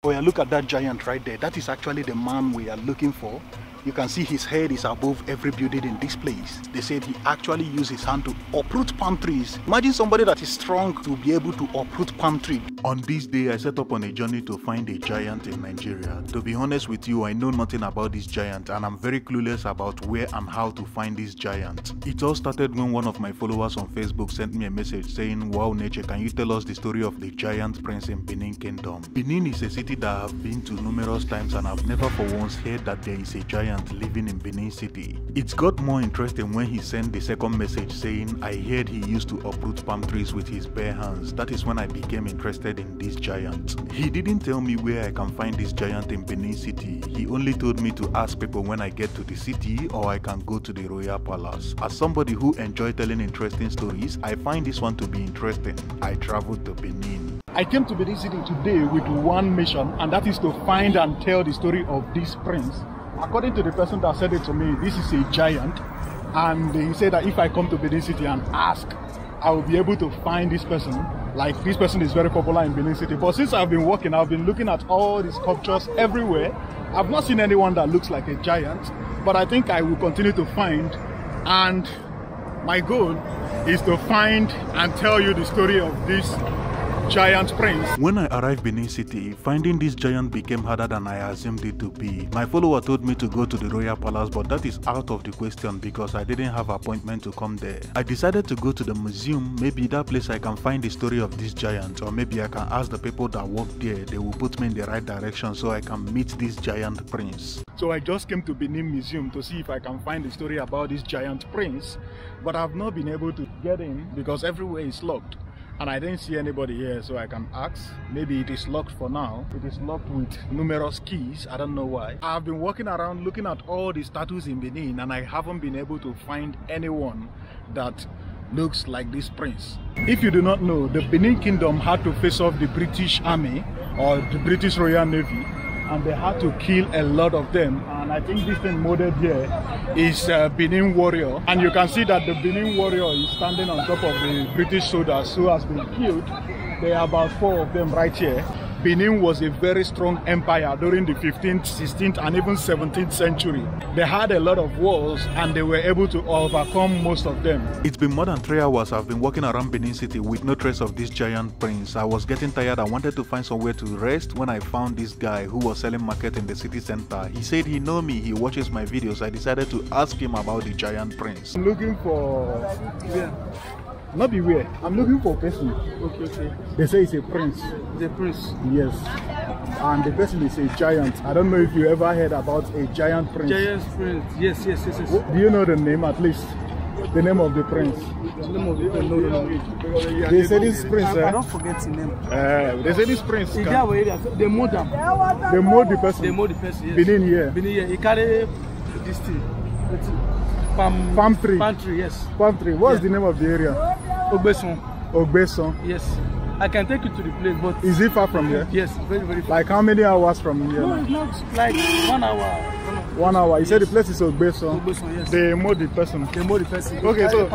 Oh yeah, look at that giant right there. That is actually the man we are looking for. You can see his head is above every building in this place. They said he actually used his hand to uproot palm trees. Imagine somebody that is strong to be able to uproot palm tree. On this day, I set up on a journey to find a giant in Nigeria. To be honest with you, I know nothing about this giant and I'm very clueless about where and how to find this giant. It all started when one of my followers on Facebook sent me a message saying, "Wowneche, can you tell us the story of the giant prince in Benin Kingdom?" Benin is a city that I've been to numerous times and I've never for once heard that there is a giant living in Benin City. It got more interesting when he sent the second message saying, "I heard he used to uproot palm trees with his bare hands." That is when I became interested in this giant. He didn't tell me where I can find this giant in Benin City. He only told me to ask people when I get to the city or I can go to the royal palace. As somebody who enjoys telling interesting stories, I find this one to be interesting. I traveled to Benin. I came to Benin City today with one mission, and that is to find and tell the story of this prince. According to the person that said it to me, this is a giant, and he said that if I come to Benin City and ask, I will be able to find this person. Like, this person is very popular in Benin City. But since I've been walking, I've been looking at all the sculptures everywhere. I've not seen anyone that looks like a giant, but I think I will continue to find, and my goal is to find and tell you the story of this giant prince. When I arrived Benin City, finding this giant became harder than I assumed it to be. My follower told me to go to the royal palace, but that is out of the question because I didn't have an appointment to come there. I decided to go to the museum. Maybe that place I can find the story of this giant, or maybe I can ask the people that work there. They will put me in the right direction so I can meet this giant prince. So I just came to Benin Museum to see if I can find the story about this giant prince, but I've not been able to get in because everywhere is locked. And I didn't see anybody here, so I can ask. Maybe it is locked for now. It is locked with numerous keys. I don't know why. I've been walking around looking at all the statues in Benin, and I haven't been able to find anyone that looks like this prince. If you do not know, the Benin Kingdom had to face off the British Army or the British Royal Navy, and they had to kill a lot of them. And I think this thing modeled here is a Benin warrior, and you can see that the Benin warrior is standing on top of the British soldiers who has been killed. There are about 4 of them right here. Benin was a very strong empire during the 15th, 16th and even 17th century. They had a lot of wars and they were able to overcome most of them. It's been more than 3 hours I've been walking around Benin City with no trace of this giant prince. I was getting tired. I wanted to find somewhere to rest when I found this guy who was selling market in the city center. He said he know me, he watches my videos. I decided to ask him about the giant prince. I'm looking for... Yeah. Not beware. I'm looking for a person. Okay. They say it's a prince. The prince? Yes. And the person is a giant. I don't know if you ever heard about a giant prince. Giant prince. Yes. Do you know the name at least? The name of the prince? The name of the prince? No. They say this prince. I don't forget the name. They say this prince. They mold them. They mold the person. They mold the person. Yes. Benin here. He carry this thing. Palm tree. Palm tree, yes. Palm tree. What's the name of the area? Ogbeson. Yes. I can take you to the place, but... Is it far from here? Yes, very far. Like how many hours from here? No, it's not like 1 hour. 1 hour. You said the place is Ogbeson? Ogbeson, yes. They mold the person? They mold the person. Okay, so...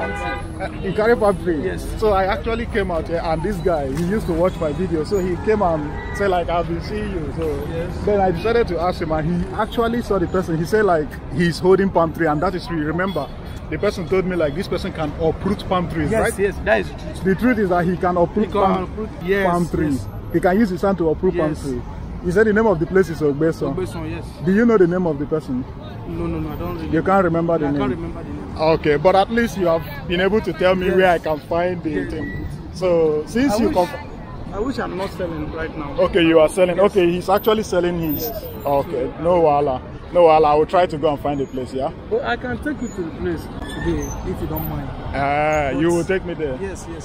You carry palm tree? Yes. So I actually came out here, and this guy, he used to watch my video, so he came and said like, I've been seeing you. So yes. Then I decided to ask him, and he actually saw the person. He said like, he's holding palm tree, and that is, remember, the person told me like this person can uproot palm trees, right? Yes, that is true. The truth is that he can uproot palm trees. Yes. He can use his hand to uproot palm tree. He said the name of the place is Ogbeson. Ogbeson, yes. Do you know the name of the person? No, I don't really. You can't remember the name? I can't remember the name. Okay, but at least you have been able to tell me where I can find the thing. So, since I wish I'm not selling right now. Okay, you are selling. Yes. Okay, he's actually selling his. Yes. Okay, no wala. No, I will try to go and find a place, yeah? But I can take you to the place today, if you don't mind. You will take me there? Yes. Where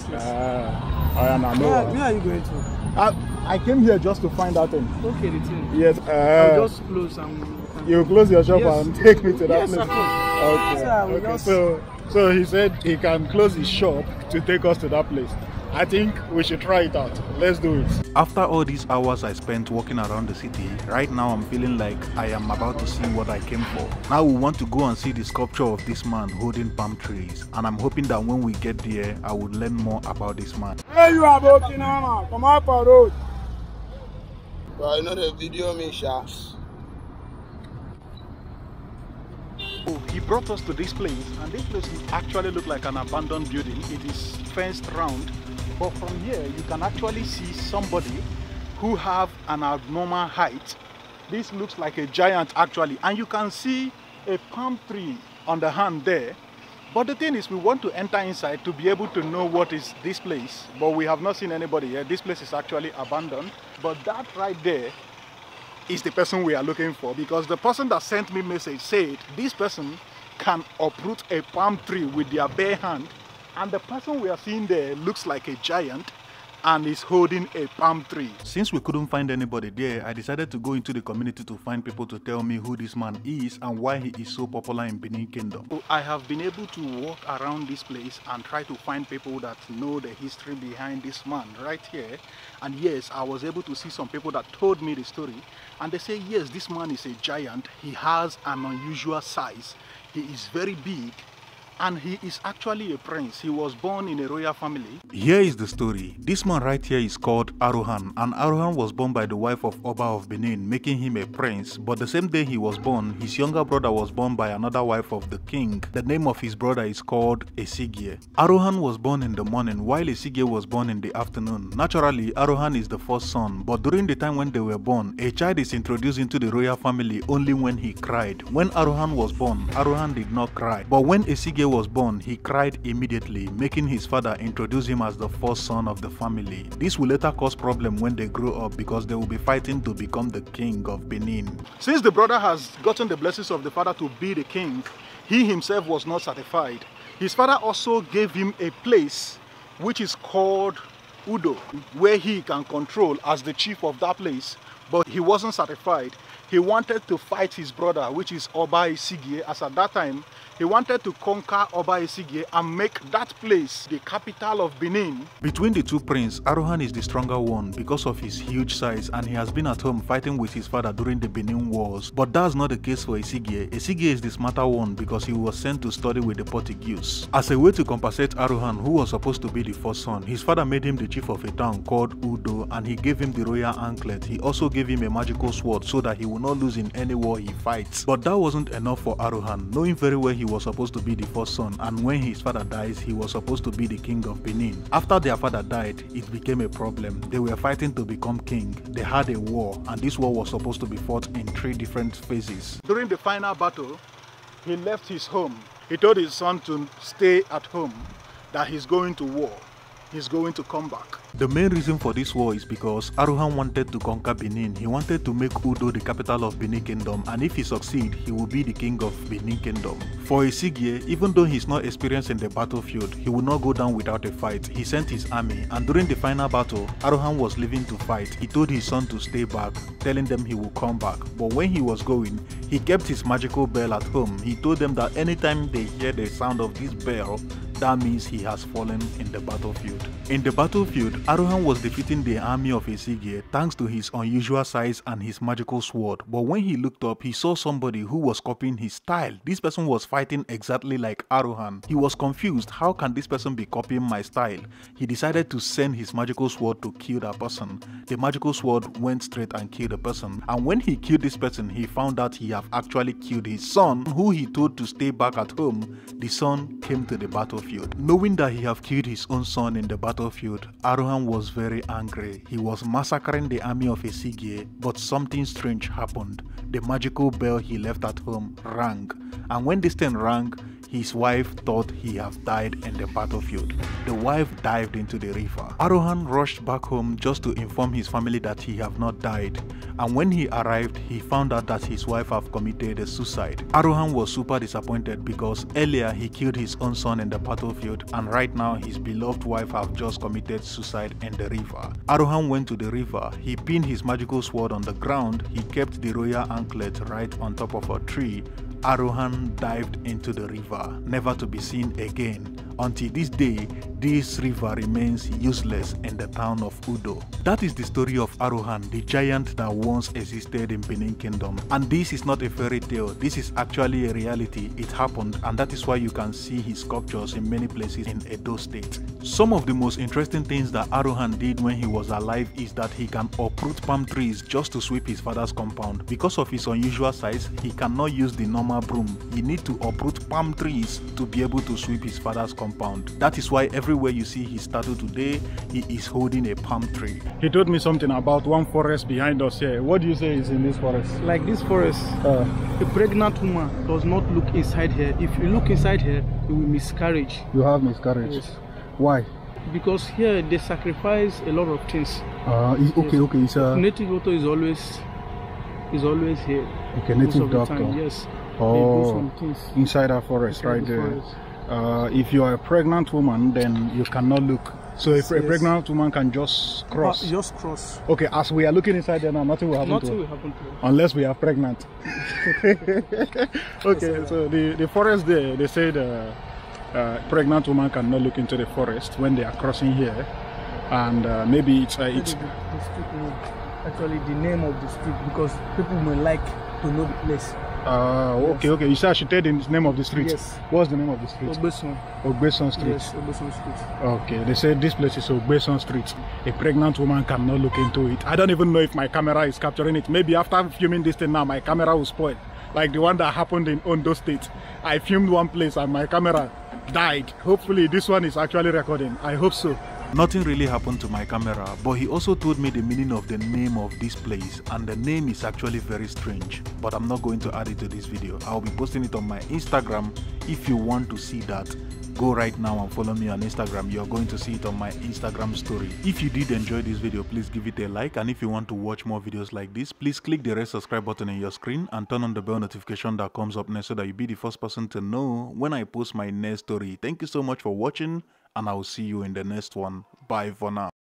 are you going to? I came here just to find out thing. Okay, the thing. Yes. I'll just close and... You close your shop and take me to that place? Of course. Okay. So he said he can close his shop to take us to that place. I think we should try it out. Let's do it. After all these hours I spent walking around the city, right now I'm feeling like I am about to see what I came for. Now we want to go and see the sculpture of this man holding palm trees, and I'm hoping that when we get there, I would learn more about this man. Hey, you are walking on. Come up for road. Well, you know the video me, Sha. Oh, he brought us to this place, and this place actually looks like an abandoned building. It is fenced round, but from here you can actually see somebody who have an abnormal height. This looks like a giant actually, and you can see a palm tree on the hand there. But the thing is, we want to enter inside to be able to know what is this place, but we have not seen anybody here. This place is actually abandoned, but that right there is the person we are looking for, because the person that sent me message said this person can uproot a palm tree with their bare hand, and the person we are seeing there looks like a giant and is holding a palm tree. Since we couldn't find anybody there, I decided to go into the community to find people to tell me who this man is and why he is so popular in Benin Kingdom. So I have been able to walk around this place and try to find people that know the history behind this man right here. And yes, I was able to see some people that told me the story, and they say yes, this man is a giant. He has an unusual size. He is very big, and he is actually a prince. He was born in a royal family. Here is the story. This man right here is called Arohan, and Arohan was born by the wife of Oba of Benin, making him a prince. But the same day he was born, his younger brother was born by another wife of the king. The name of his brother is called Esigie. Arohan was born in the morning, while Esigie was born in the afternoon. Naturally, Arohan is the first son, but during the time when they were born, a child is introduced into the royal family only when he cried. When Arohan was born, Arohan did not cry, but when Esigie was born, he cried immediately, making his father introduce him as the first son of the family. This will later cause problem when they grow up, because they will be fighting to become the king of Benin. Since the brother has gotten the blessings of the father to be the king, he himself was not satisfied. His father also gave him a place which is called Udo, where he can control as the chief of that place, but he wasn't satisfied. He wanted to fight his brother, which is Oba Esigie, as at that time he wanted to conquer Oba Esigie and make that place the capital of Benin. Between the two princes, Arohan is the stronger one because of his huge size, and he has been at home fighting with his father during the Benin wars. But that's not the case for Esigie. Esigie is the smarter one because he was sent to study with the Portuguese. As a way to compensate Arohan, who was supposed to be the first son, his father made him the chief of a town called Udo, and he gave him the royal anklet. He also gave him a magical sword so that he will not lose in any war he fights. But that wasn't enough for Arohan, knowing very well he was supposed to be the first son, and when his father dies, he was supposed to be the king of Benin. After their father died, it became a problem. They were fighting to become king. They had a war, and this war was supposed to be fought in 3 different phases. During the final battle, he left his home. He told his son to stay at home, that he's going to war. He's going to come back. The main reason for this war is because Arohan wanted to conquer Benin. He wanted to make Udo the capital of Benin Kingdom, and if he succeeds, he will be the king of Benin Kingdom. For Esigie, even though he's not experienced in the battlefield, he will not go down without a fight. He sent his army, and during the final battle, Arohan was leaving to fight. He told his son to stay back, telling them he will come back. But when he was going, he kept his magical bell at home. He told them that anytime they hear the sound of this bell, that means he has fallen in the battlefield. In the battlefield, Arohan was defeating the army of Esigie thanks to his unusual size and his magical sword. But when he looked up, he saw somebody who was copying his style. This person was fighting exactly like Arohan. He was confused. How can this person be copying my style? He decided to send his magical sword to kill that person. The magical sword went straight and killed the person. And when he killed this person, he found out he had actually killed his son, who he told to stay back at home. The son came to the battlefield. Knowing that he had killed his own son in the battlefield, Arohan was very angry. He was massacring the army of Esigie, but something strange happened. The magical bell he left at home rang, and when this thing rang, his wife thought he had died in the battlefield. The wife dived into the river. Arohan rushed back home just to inform his family that he had not died, and when he arrived, he found out that his wife had committed a suicide. Arohan was super disappointed because earlier he killed his own son in the battlefield, and right now his beloved wife have just committed suicide in the river. Arohan went to the river. He pinned his magical sword on the ground. He kept the royal anklet right on top of a tree. Arohan dived into the river, never to be seen again. Until this day, this river remains useless in the town of Udo. That is the story of Arohan, the giant that once existed in Benin Kingdom. And this is not a fairy tale, this is actually a reality. It happened, and that is why you can see his sculptures in many places in Edo State. Some of the most interesting things that Arohan did when he was alive is that he can uproot palm trees just to sweep his father's compound. Because of his unusual size, he cannot use the normal broom. He needs to uproot palm trees to be able to sweep his father's compound. That is why everywhere you see his statue today, he is holding a palm tree. He told me something about one forest behind us here. What do you say is in this forest? Like this forest, a pregnant woman does not look inside here. If you look inside here, you will miscarriage. You have miscarriage? Yes. Why? Because here they sacrifice a lot of things. Okay. It's native doctor is always here. Okay, native doctor. Yes. Oh, inside our forest, right there. If you are a pregnant woman, then you cannot look. So if a pregnant woman can just cross. Just cross. Okay, as we are looking inside there now, nothing will happen to her. Unless we are pregnant. Okay, so the forest there, they say the pregnant woman cannot look into the forest when they are crossing here. And maybe it's the street name. Actually the name of the street, because people may like to know the place. Okay. You said I should tell the name of the street. Yes. What's the name of the street? Ogbeson Street. Yes, Ogbeson Street. Okay, they say this place is Ogbeson Street. A pregnant woman cannot look into it. I don't even know if my camera is capturing it. Maybe after filming this thing now, my camera will spoil. Like the one that happened in Ondo State. I filmed one place and my camera died. Hopefully this one is actually recording. I hope so. Nothing really happened to my camera, but he also told me the meaning of the name of this place, and the name is actually very strange, but I'm not going to add it to this video. I'll be posting it on my Instagram. If you want to see that, go right now and follow me on Instagram. You're going to see it on my Instagram story. If you did enjoy this video, please give it a like, and if you want to watch more videos like this, please click the red subscribe button in your screen and turn on the bell notification that comes up next so that you'll be the first person to know when I post my next story. Thank you so much for watching, and I will see you in the next one. Bye for now.